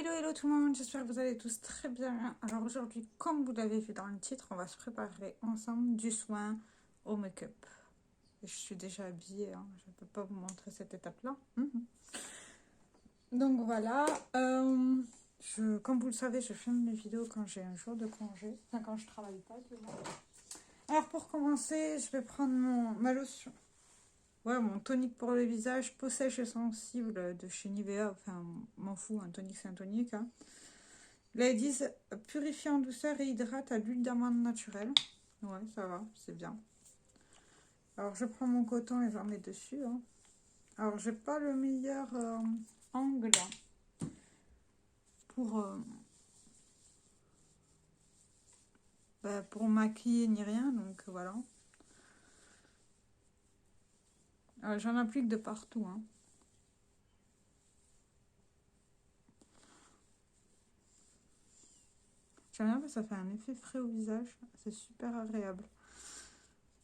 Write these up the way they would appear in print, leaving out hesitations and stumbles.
Hello, hello tout le monde, j'espère que vous allez tous très bien. Alors aujourd'hui, comme vous l'avez vu dans le titre, on va se préparer ensemble du soin au make-up. Je suis déjà habillée, hein, je ne peux pas vous montrer cette étape-là. Donc voilà, comme vous le savez, je filme mes vidéos quand j'ai un jour de congé, enfin quand je travaille pas du moins. Alors pour commencer, je vais prendre ma lotion. Ouais, mon tonique pour le visage, peau sèche et sensible de chez Nivea. Enfin, m'en fous, un tonique c'est un tonique. Hein. Là, ils disent purifie en douceur et hydrate à l'huile d'amande naturelle. Ouais, ça va, c'est bien. Alors, je prends mon coton et j'en mets dessus. Hein. Alors, j'ai pas le meilleur angle pour, pour maquiller ni rien, donc voilà. J'en applique de partout. Hein. J'aime bien parce que ça fait un effet frais au visage. C'est super agréable.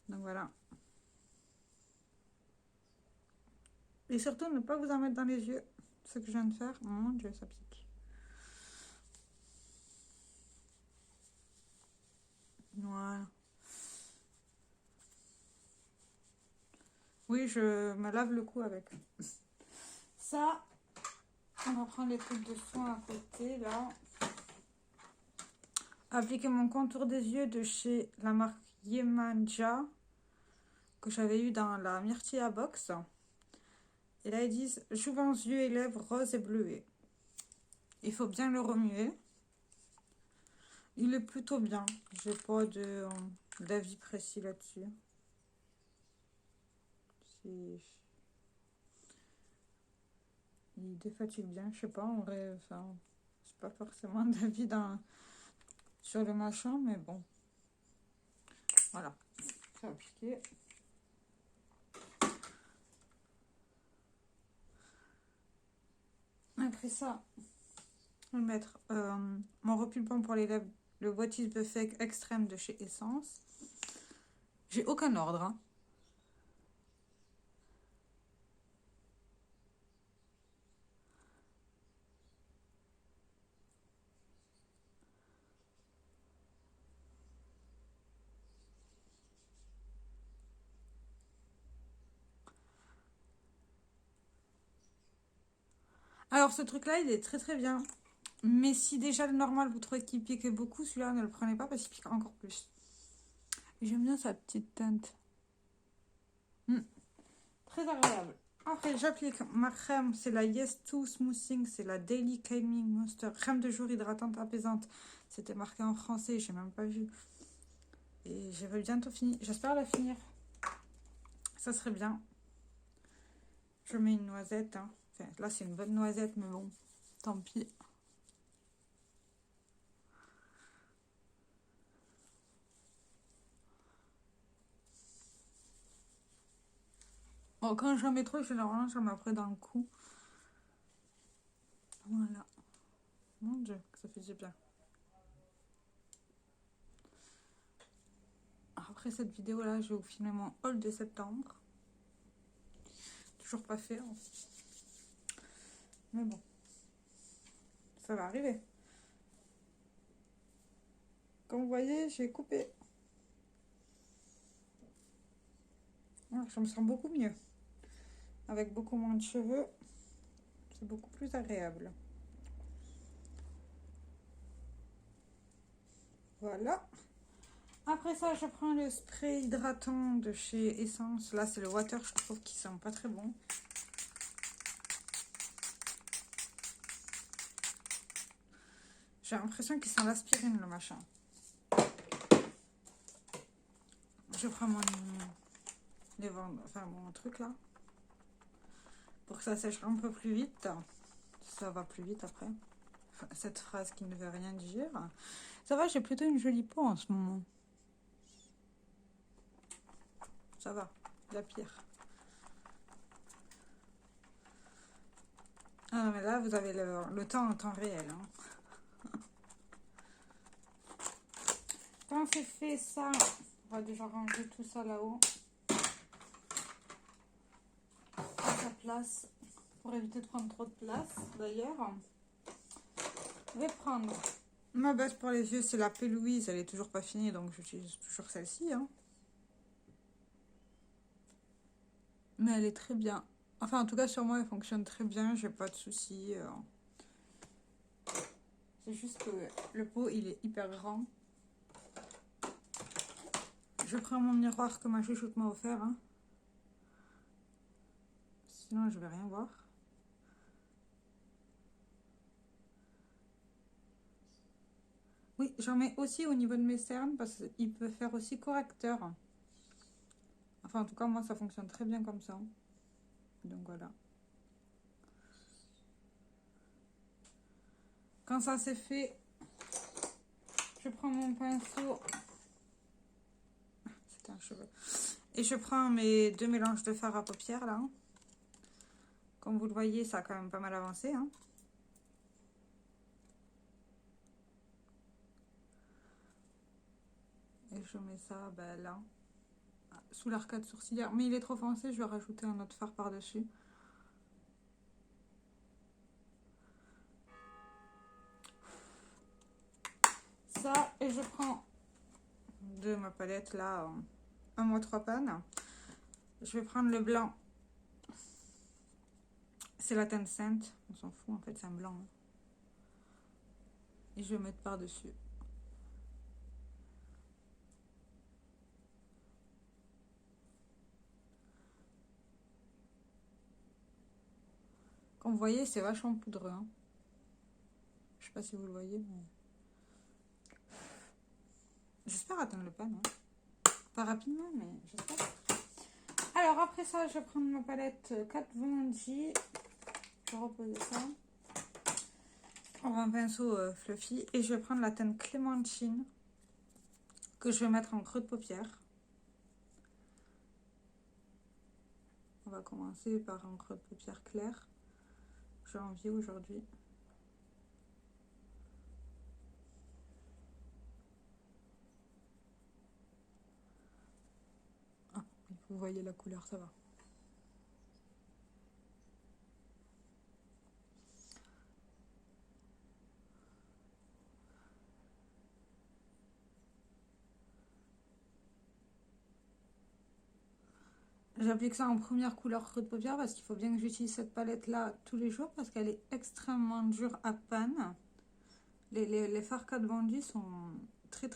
Donc voilà. Et surtout, ne pas vous en mettre dans les yeux. Ce que je viens de faire. Mon Dieu, ça pique. Voilà. Oui, je me lave le cou avec. Ça, on va prendre les trucs de soin à côté, là. Appliquer mon contour des yeux de chez la marque Yemanja, que j'avais eu dans la Myrtilla Box. Et là, ils disent jouvence yeux et lèvres roses et bleuets. Il faut bien le remuer. Il est plutôt bien. J'ai pas d'avis précis là-dessus. Il défatigue bien, je sais pas, en vrai, enfin, c'est pas forcément d'avis sur le machin, mais bon. Voilà, c'est appliqué. Après ça, on va mettre mon repulpant pour les lèvres, le What is the Fake Extrême de chez Essence. J'ai aucun ordre. Hein. Alors ce truc-là, il est très très bien. Mais si déjà le normal, vous trouvez qu'il pique beaucoup, celui-là, ne le prenez pas parce qu'il pique encore plus. J'aime bien sa petite teinte. Très agréable. Après, j'applique ma crème, c'est la Yes To Smoothing, c'est la Daily Calming Monster. Crème de jour hydratante apaisante. C'était marqué en français, j'ai même pas vu. Et j'avais bientôt fini. J'espère la finir. Ça serait bien. Je mets une noisette. Hein. Enfin, là, c'est une bonne noisette, mais bon, tant pis. Bon, quand j'en mets trop, généralement, j'en mets après dans le cou. Voilà. Mon Dieu, ça fait du bien. Après cette vidéo là, je vais vous filmer mon haul de septembre. Toujours pas fait. Hein. Mais bon, ça va arriver. Comme vous voyez, j'ai coupé. Alors, je me sens beaucoup mieux. Avec beaucoup moins de cheveux, c'est beaucoup plus agréable. Voilà. Après ça, je prends le spray hydratant de chez Essence. Là, c'est le Water, je trouve qu'ils sont pas très bons. J'ai l'impression qu'ils sont l'aspirine, le machin. Je prends mon truc là. Pour que ça sèche un peu plus vite. Ça va plus vite après. Cette phrase qui ne veut rien dire. Ça va, j'ai plutôt une jolie peau en ce moment. Ça va, il y a pire. Ah non, mais là, vous avez le temps en temps réel. Hein. Quand c'est fait ça, on va déjà ranger tout ça là-haut. À sa place. Pour éviter de prendre trop de place, d'ailleurs. je vais prendre ma base pour les yeux, c'est la P. Louise, elle est toujours pas finie, donc j'utilise toujours celle-ci. Hein. Mais elle est très bien. Enfin, en tout cas, sur moi, elle fonctionne très bien, j'ai pas de soucis. C'est juste que le pot, il est hyper grand. Je prends mon miroir que ma chouchoute m'a offert. Hein. Sinon, je vais rien voir. Oui, j'en mets aussi au niveau de mes cernes parce qu'il peut faire aussi correcteur. Enfin, en tout cas, moi, ça fonctionne très bien comme ça. Donc, voilà. Quand ça c'est fait, je prends mon pinceau. C'était un cheveu. Et je prends mes deux mélanges de fard à paupières, là. Comme vous le voyez, ça a quand même pas mal avancé. Hein. Et je mets ça ben, là, sous l'arcade sourcilière. Mais il est trop foncé, je vais rajouter un autre fard par-dessus. Ça, et je prends de ma palette là, un mois 3 pannes. Je vais prendre le blanc. C'est la teinte sainte, on s'en fout en fait, c'est un blanc. Hein. Et je vais mettre par-dessus. Comme vous voyez, c'est vachement poudreux. Hein. Je sais pas si vous le voyez, mais... J'espère atteindre le pan. Hein. Pas rapidement, mais j'espère. Alors après ça, je vais prendre ma palette Kat Von D. Je vais reposer ça. On va un pinceau fluffy. Et je vais prendre la teinte Clémentine que je vais mettre en creux de paupière. On va commencer par un creux de paupière clair. J'ai envie aujourd'hui. Ah, vous voyez la couleur, ça va. J'applique ça en première couleur creux de paupière parce qu'il faut bien que j'utilise cette palette là tous les jours parce qu'elle est extrêmement dure à panne. Les fards Kat Von D sont très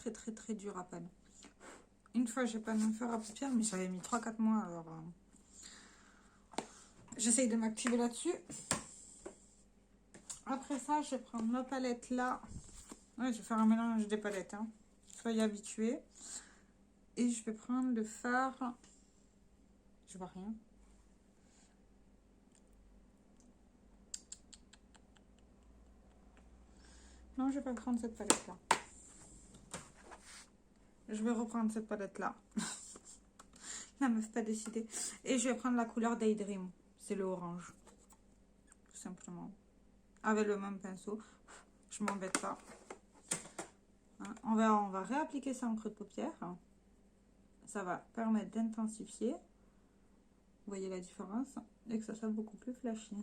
durs à panne. Une fois j'ai pas de fard à paupières mais j'avais mis 3-4 mois alors j'essaye de m'activer là-dessus. Après ça je vais prendre ma palette là. Ouais, je vais faire un mélange des palettes. Hein. Soyez habitués. Et je vais prendre le fard. Je vois rien. Non, je vais pas prendre cette palette là. Je vais reprendre cette palette là. La meuf pas décidé. Et je vais prendre la couleur Daydream. C'est le orange. Tout simplement. Avec le même pinceau. Je m'embête pas. Hein, on va réappliquer ça en creux de paupière. Ça va permettre d'intensifier. Vous voyez la différence. Et que ça soit beaucoup plus flashy.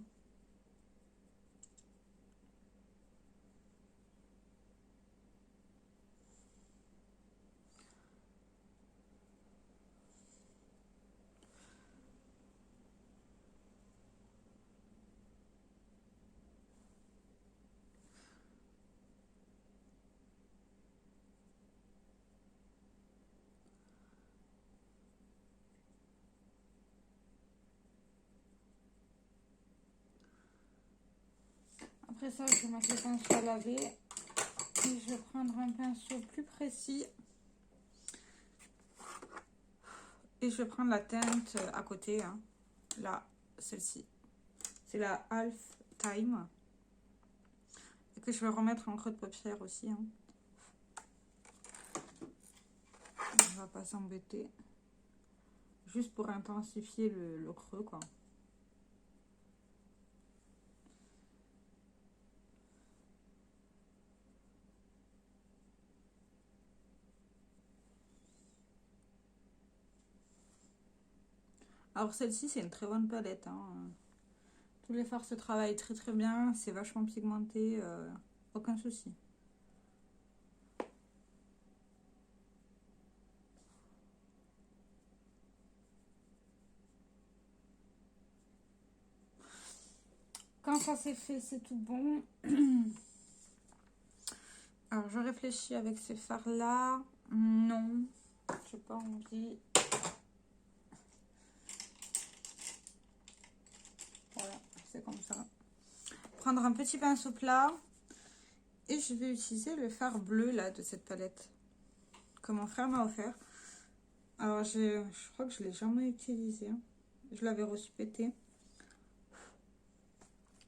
Après ça, je vais mettre le pinceau à laver. Et je vais prendre un pinceau plus précis. Et je vais prendre la teinte à côté. Hein. Là, celle-ci. C'est la Half Time. Et que je vais remettre en creux de paupière aussi. Hein. On va pas s'embêter. Juste pour intensifier le creux, quoi. Alors celle-ci, c'est une très bonne palette. Hein. Tous les fards se travaillent très bien. C'est vachement pigmenté. aucun souci. Quand ça c'est fait, c'est tout bon. Alors, je réfléchis avec ces fards-là. Non, j'ai pas envie. Voilà, c'est comme ça. Prendre un petit pinceau plat. Et je vais utiliser le fard bleu, là, de cette palette. Que mon frère m'a offert. Alors, je crois que je l'ai jamais utilisé. Hein. Je l'avais reçu pété.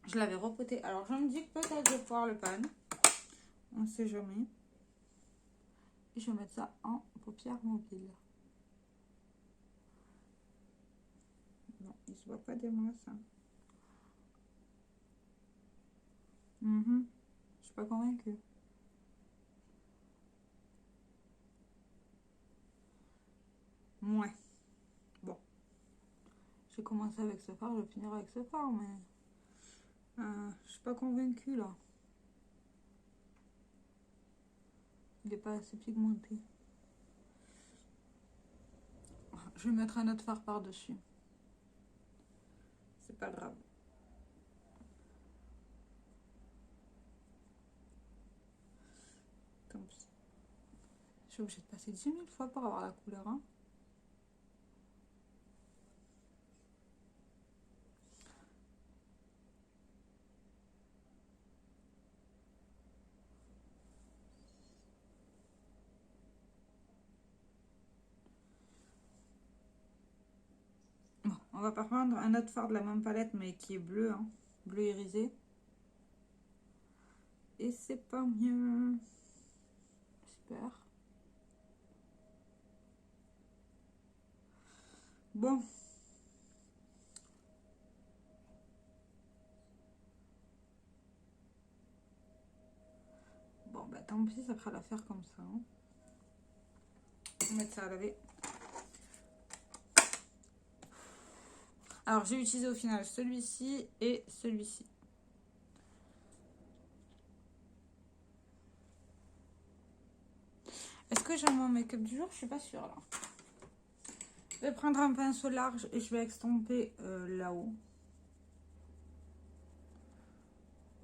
Je l'avais repoté. Alors, je me dis que peut-être je vais pouvoir le pan. On sait jamais. Et je vais mettre ça en paupière mobile. Non, il se voit pas des masses. Hein. Je suis pas convaincue. Ouais. Bon. J'ai commencé avec ce fard, je vais finir avec ce fard, mais... je suis pas convaincue, là. Il est pas assez pigmenté. Je vais mettre un autre fard par-dessus. C'est pas grave. Tant pis. Je suis obligée de passer 10 000 fois pour avoir la couleur. Hein. Bon, on va pas prendre un autre fard de la même palette, mais qui est bleu. Hein. Bleu irisé. Et c'est pas mieux. Super. Bon. Bon, bah tant pis, ça fera l'affaire comme ça. Hein. On va mettre ça à laver. Alors, j'ai utilisé au final celui-ci et celui-ci. Est-ce que j'ai mon make-up du jour? Je suis pas sûre là. Je vais prendre un pinceau large et je vais extamper là-haut.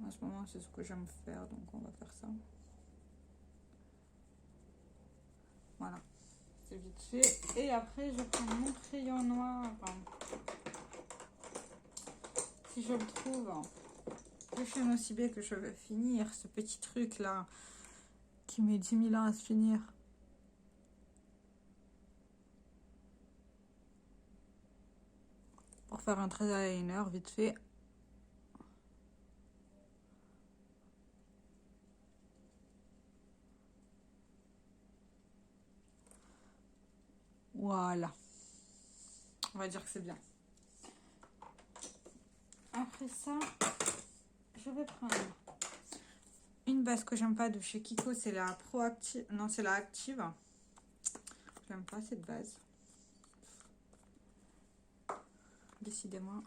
En ce moment, c'est ce que j'aime faire, donc on va faire ça. Voilà, c'est vite fait. Et après, je prends mon crayon noir. Enfin, si je le trouve, je chaîne aussi bien que je vais finir ce petit truc là qui met 10 000 ans à se finir. Pour faire un trait eyeliner vite fait. Voilà. On va dire que c'est bien. Après ça, je vais prendre une base que j'aime pas de chez Kiko. C'est la Proactive. Non, c'est la Active. J'aime pas cette base. Décidément.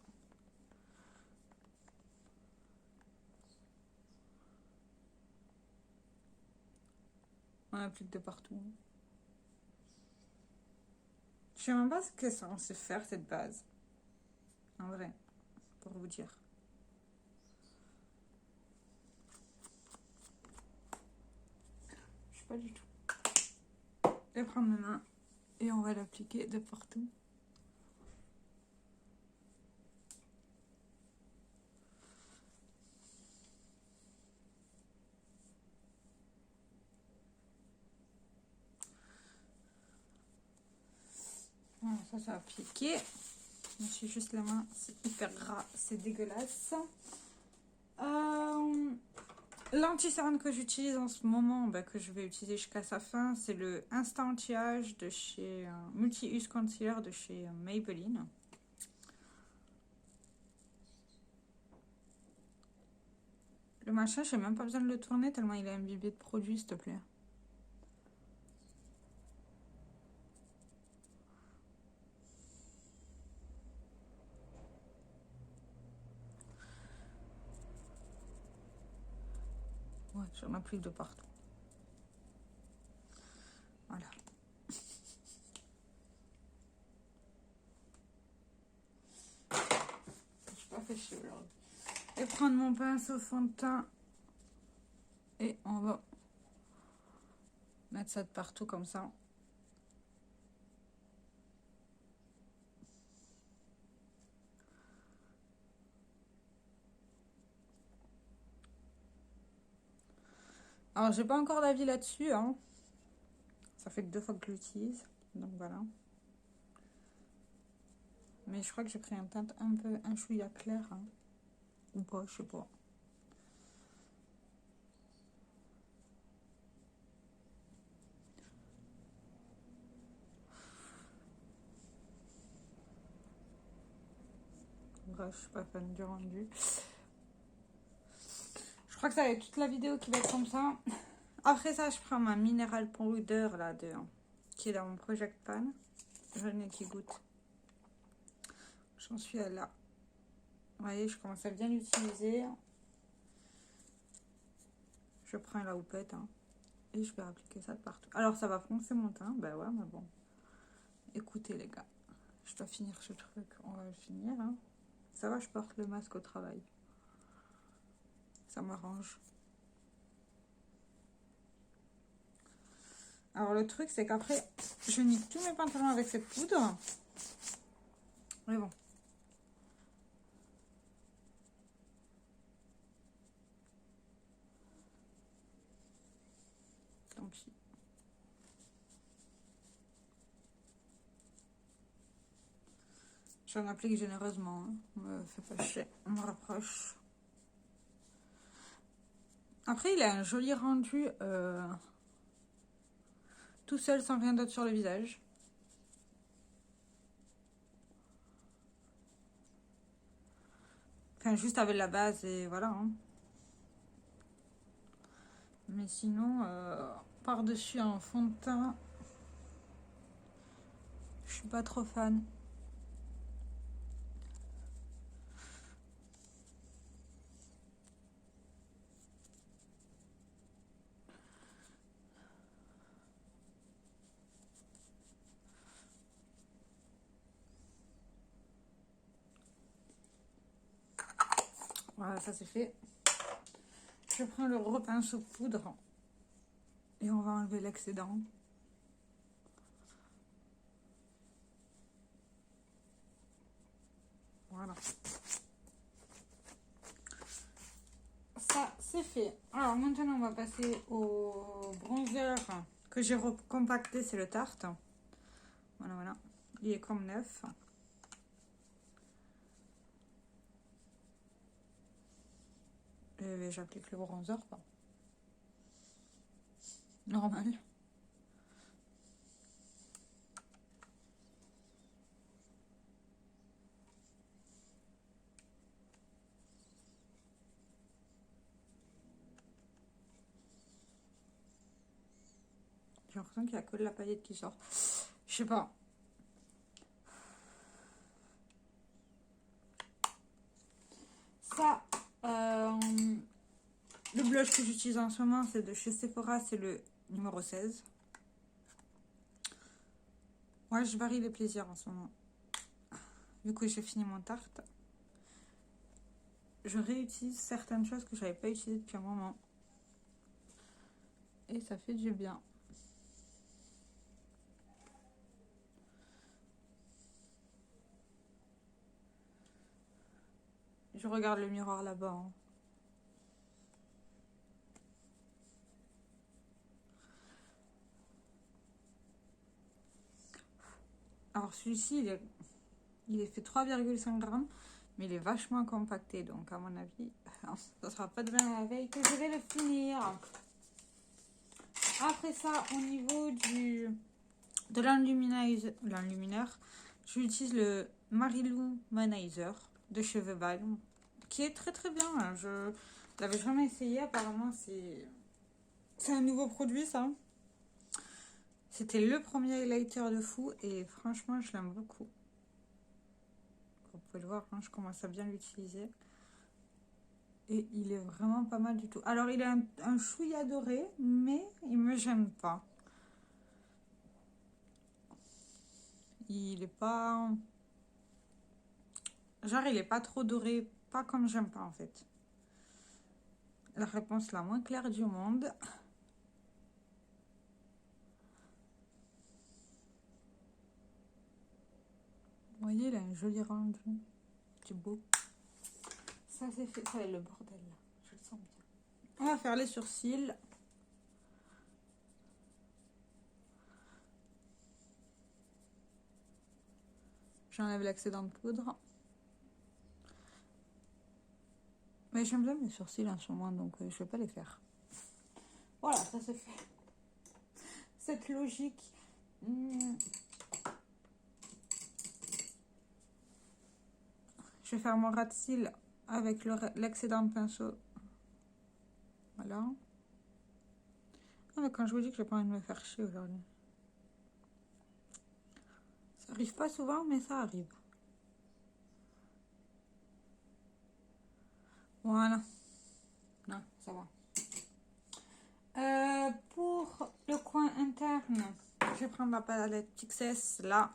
On applique de partout. Je sais même pas ce que c'est censé faire cette base. En vrai, pour vous dire. Je sais pas du tout. Je vais prendre ma main et on va l'appliquer de partout. Voilà, ça a appliqué. Je me suis juste la main, c'est hyper gras, c'est dégueulasse. L'anti-cerne que j'utilise en ce moment, bah, que je vais utiliser jusqu'à sa fin, c'est le Instant Anti-Âge de chez Multi-Use Concealer de chez Maybelline. Le machin, j'ai même pas besoin de le tourner tellement il est imbibé de produits, s'il te plaît. Ouais, j'en applique de partout. Voilà. Je suis pas fait chier aujourd'hui. Et prendre mon pinceau fond de teint. Et on va mettre ça de partout comme ça. Alors, j'ai pas encore d'avis là-dessus. Hein. Ça fait que 2 fois que je l'utilise. Donc voilà. Mais je crois que j'ai pris un teint un peu un chouïa clair. Hein. Ou pas, je sais pas. Bref, je suis pas fan du rendu. Je crois que ça va être toute la vidéo qui va être comme ça. Après ça, je prends ma mineral powder là, qui est dans mon project pan. J'en ai qui goûte. J'en suis à là. Vous voyez, je commence à bien l'utiliser. Je prends la houppette hein, et je vais appliquer ça de partout. Alors ça va foncer mon teint, bah ouais, mais bon. Écoutez les gars, je dois finir ce truc, on va le finir. Hein. Ça va, je porte le masque au travail. Ça m'arrange. Alors le truc, c'est qu'après, je nique tous mes pantalons avec cette poudre. Mais bon. Tant pis. J'en applique généreusement. Hein. Me fait pas chier. On me rapproche. Après, il a un joli rendu tout seul sans rien d'autre sur le visage. Enfin, juste avec la base et voilà. Hein. Mais sinon, par-dessus un fond de teint, je suis pas trop fan. Voilà, ça c'est fait. Je prends le repinceau poudre et on va enlever l'excédent. Voilà. Ça, c'est fait. Alors maintenant, on va passer au bronzer que j'ai recompacté, c'est le Tarte. Voilà, voilà. Il est comme neuf. Et j'applique le bronzer, quoi. Normal. J'ai l'impression qu'il n'y a que de la paillette qui sort. Je sais pas. Ça, le blush que j'utilise en ce moment, c'est de chez Sephora, c'est le numéro 16. Ouais, je varie les plaisirs en ce moment. Vu que j'ai fini mon Tarte, je réutilise certaines choses que je n'avais pas utilisées depuis un moment. Et ça fait du bien. Je regarde le miroir là-bas. Hein. Alors celui-ci, il est fait 3,5 grammes, mais il est vachement compacté. Donc à mon avis, ça sera pas demain à la veille que je vais le finir. Après ça, au niveau de l'enlumineur, j'utilise le Marilou Manizer de chez Balm, qui est très très bien. Hein. Je l'avais jamais essayé, apparemment c'est un nouveau produit ça. C'était le premier highlighter de fou et franchement je l'aime beaucoup. Vous pouvez le voir, hein, je commence à bien l'utiliser. Et il est vraiment pas mal du tout. Alors, il a un chouïa doré, mais il me gêne pas. Il est pas... Genre, il est pas trop doré. Pas comme j'aime pas, en fait. La réponse la moins claire du monde. Vous voyez, il a un joli rendu. C'est beau. Ça, c'est fait. Ça va être le bordel, là. Je le sens bien. On va faire les sourcils. J'enlève l'excédent de poudre. Mais j'aime bien mes sourcils en ce moment, donc je vais pas les faire. Voilà, ça c'est fait. Cette logique. Je vais faire mon ras de cils avec l'excédent de pinceau. Voilà. Ah, mais quand je vous dis que j'ai pas envie de me faire chier aujourd'hui. Ça arrive pas souvent, mais ça arrive. Voilà. Non, ça va. Pour le coin interne, je vais prendre la palette Pixess là.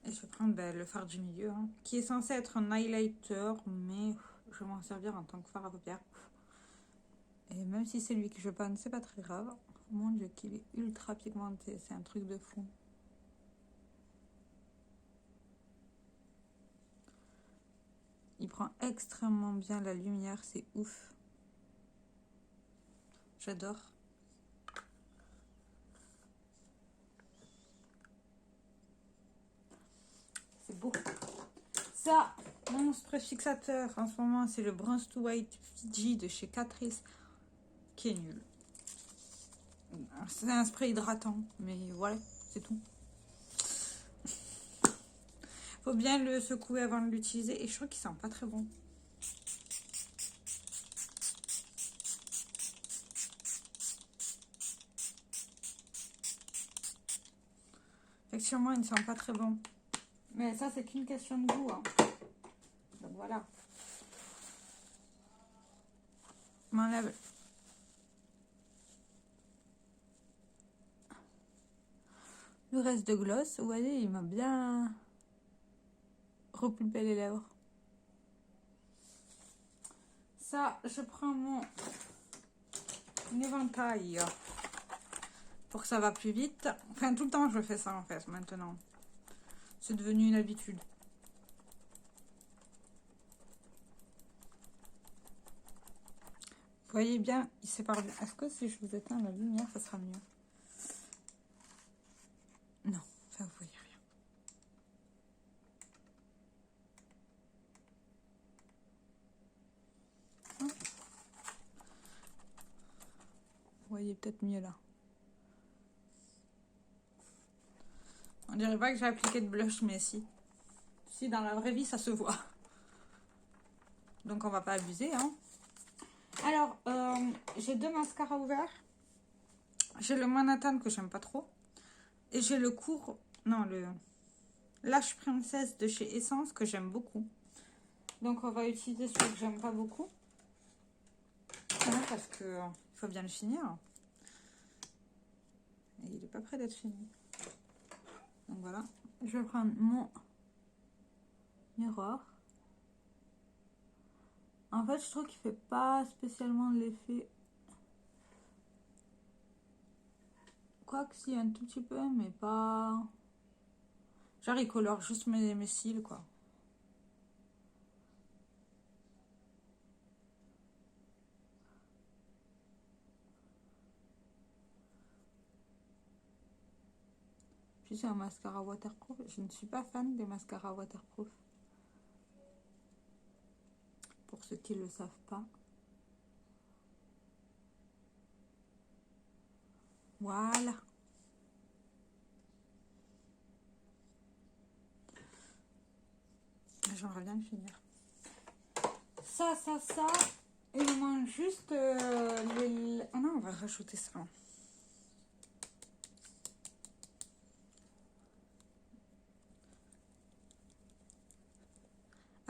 Et je vais prendre le fard du milieu, hein, qui est censé être un highlighter, mais je vais m'en servir en tant que fard à paupières. Et même si c'est lui que je panne, c'est pas très grave. Mon dieu, qu'il est ultra pigmenté, c'est un truc de fou. Il prend extrêmement bien la lumière, c'est ouf. J'adore. C'est beau. Ça, mon spray fixateur en ce moment, c'est le Bronze to White Fiji de chez Catrice, qui est nul. C'est un spray hydratant, mais voilà, c'est tout. Faut bien le secouer avant de l'utiliser et je trouve qu'il sent pas très bon. Effectivement, il ne sent pas très bon. Mais ça, c'est qu'une question de goût, hein. Donc voilà. On m'enlève le reste de gloss. Vous voyez, il m'a bien repulpé les lèvres. Ça, je prends mon éventail pour que ça va plus vite. Enfin, tout le temps, je fais ça en fait, maintenant. C'est devenu une habitude. Vous voyez bien, il sépare bien. Est-ce que si je vous éteins la lumière, ça sera mieux? Non, ça vous voyez rien. Vous voyez peut-être mieux là. On dirait pas que j'ai appliqué de blush, mais si. Si, dans la vraie vie, ça se voit. Donc, on va pas abuser, hein. Alors, j'ai deux mascaras ouverts. J'ai le Manhattan que j'aime pas trop. Et j'ai le court... Non, le Lash Princess de chez Essence que j'aime beaucoup. Donc, on va utiliser celui que j'aime pas beaucoup. Parce que il faut bien le finir. Et il est pas prêt d'être fini. Donc, voilà. Je vais prendre mon miroir. En fait, je trouve qu'il fait pas spécialement l'effet. Quoique si, un tout petit peu, mais pas... Genre, il colore juste mes cils, quoi. Puis c'est un mascara waterproof. Je ne suis pas fan des mascaras waterproof. Pour ceux qui ne le savent pas. Voilà. J'aimerais bien le finir. Ça. Et il manque juste les... Oh non, on va rajouter ça.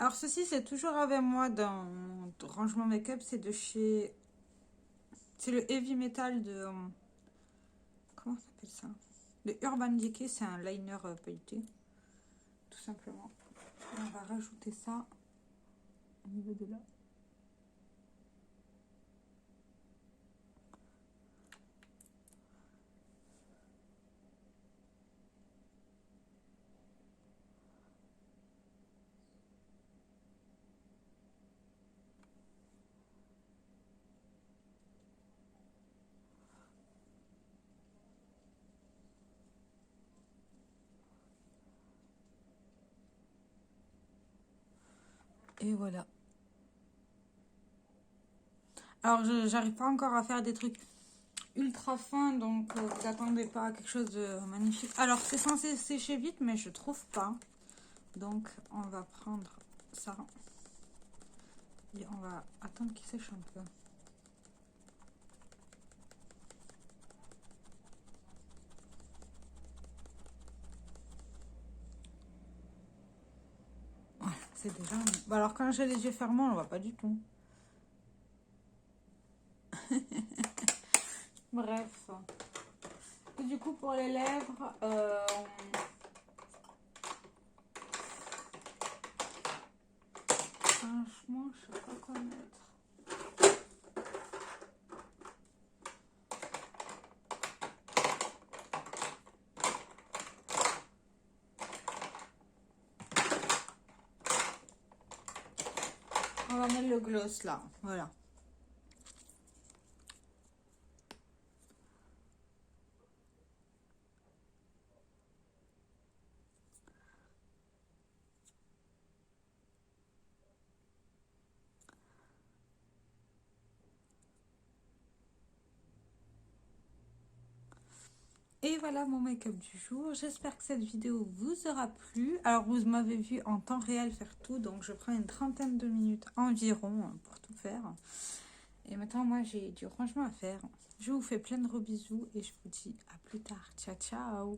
Alors ceci, c'est toujours avec moi dans mon rangement make-up. C'est de chez... C'est le Heavy Metal de... comment ça s'appelle ça? De Urban Decay. C'est un liner pailleté. Tout simplement. Et on va rajouter ça au niveau de là. Et voilà. Alors, j'arrive pas encore à faire des trucs ultra fins, donc vous attendez pas à quelque chose de magnifique. Alors, c'est censé sécher vite, mais je trouve pas. Donc, on va prendre ça. Et on va attendre qu'il sèche un peu. Voilà, c'est déjà... Bon, alors, quand j'ai les yeux fermés, on ne voit pas du tout. Bref. Et du coup, pour les lèvres, franchement, je sais pas quoi mettre. On va mettre le gloss là, voilà. Et voilà mon make-up du jour. J'espère que cette vidéo vous aura plu. Alors vous m'avez vu en temps réel faire tout, donc je prends une trentaine de minutes environ pour tout faire. Et maintenant moi j'ai du rangement à faire. Je vous fais plein de gros bisous et je vous dis à plus tard. Ciao ciao.